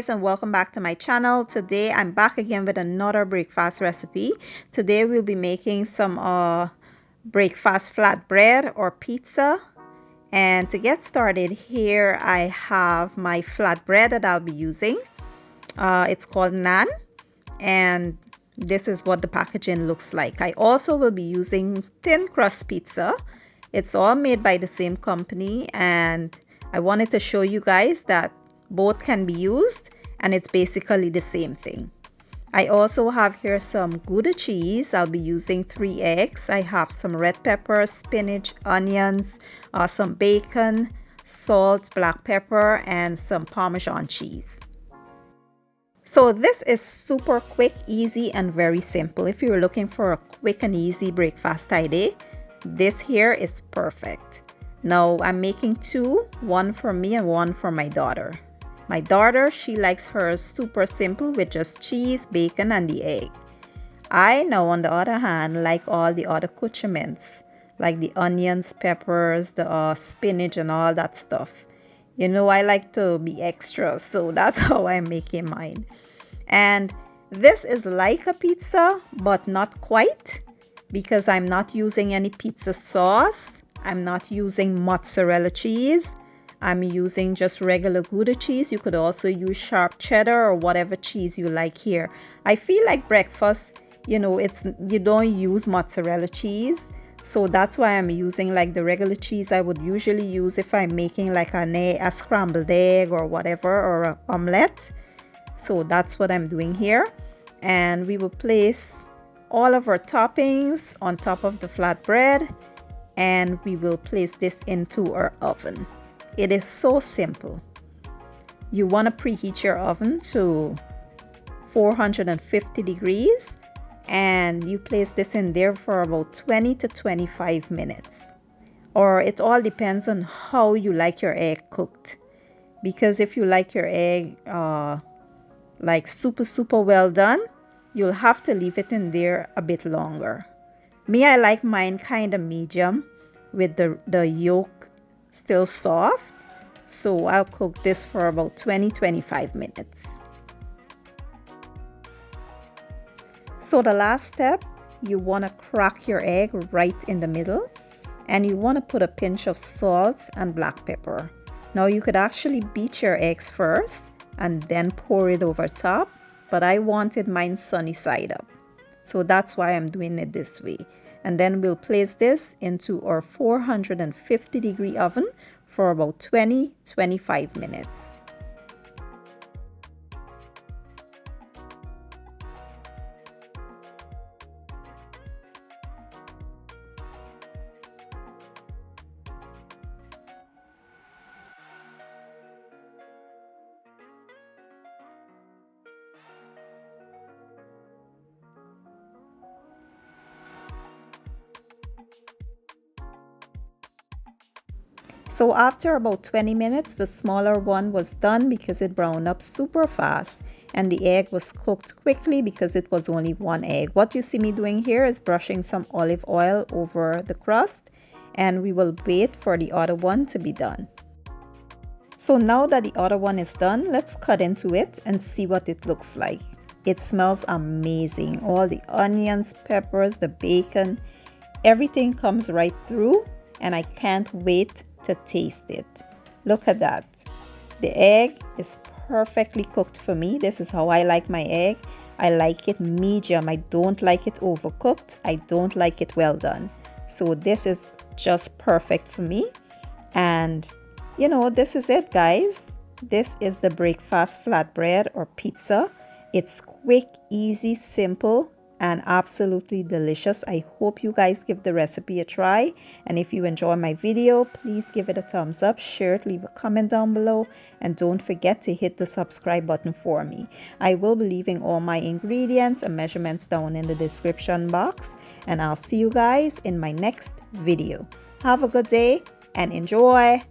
guys, and welcome back to my channel. Today I'm back again with another breakfast recipe. Today we'll be making some breakfast flatbread or pizza. And to get started, here I have my flatbread that I'll be using. It's called Naan, and this is what the packaging looks like. I also will be using thin crust pizza. It's all made by the same company, and I wanted to show you guys that both can be used and it's basically the same thing. I also have here some gouda cheese. I'll be using 3 eggs. I have some red pepper, spinach, onions, some bacon, salt, black pepper, and some parmesan cheese. So this is super quick, easy, and very simple. If you're looking for a quick and easy breakfast idea, this here is perfect. Now I'm making two, one for me and one for my daughter. My daughter, she likes hers super simple with just cheese, bacon, and the egg. I now, on the other hand, like all the other accoutrements, like the onions, peppers, the spinach, and all that stuff. You know, I like to be extra, so that's how I'm making mine. And this is like a pizza, but not quite, because I'm not using any pizza sauce. I'm not using mozzarella cheese. I'm using just regular Gouda cheese. You could also use sharp cheddar or whatever cheese you like here. I feel like breakfast, you know, you don't use mozzarella cheese. So that's why I'm using like the regular cheese I would usually use if I'm making like a scrambled egg or whatever, or an omelette. So that's what I'm doing here. And we will place all of our toppings on top of the flatbread, and we will place this into our oven. It is so simple. You want to preheat your oven to 450 degrees, and you place this in there for about 20 to 25 minutes. Or it all depends on how you like your egg cooked. Because if you like your egg like super well done, you'll have to leave it in there a bit longer. Me, I like mine kind of medium with the yolk still soft. So I'll cook this for about 20-25 minutes. So the last step, you want to crack your egg right in the middle, and you want to put a pinch of salt and black pepper. Now you could actually beat your eggs first and then pour it over top, but I wanted mine sunny side up. So that's why I'm doing it this way. And then we'll place this into our 450 degree oven for about 20-25 minutes. So after about 20 minutes, the smaller one was done because it browned up super fast, and the egg was cooked quickly because it was only one egg. What you see me doing here is brushing some olive oil over the crust, and we will wait for the other one to be done. So now that the other one is done, let's cut into it and see what it looks like. It smells amazing. All the onions, peppers, the bacon, everything comes right through, and I can't wait to taste it. Look at that. The egg is perfectly cooked for me. This is how I like my egg. I like it medium. I don't like it overcooked. I don't like it well done. So this is just perfect for me. And you know, this is it, guys. This is the breakfast flatbread or pizza. It's quick, easy, simple, and absolutely delicious. I hope you guys give the recipe a try, and if you enjoy my video, please give it a thumbs up, share it, leave a comment down below, and don't forget to hit the subscribe button for me. I will be leaving all my ingredients and measurements down in the description box, and I'll see you guys in my next video. Have a good day and enjoy.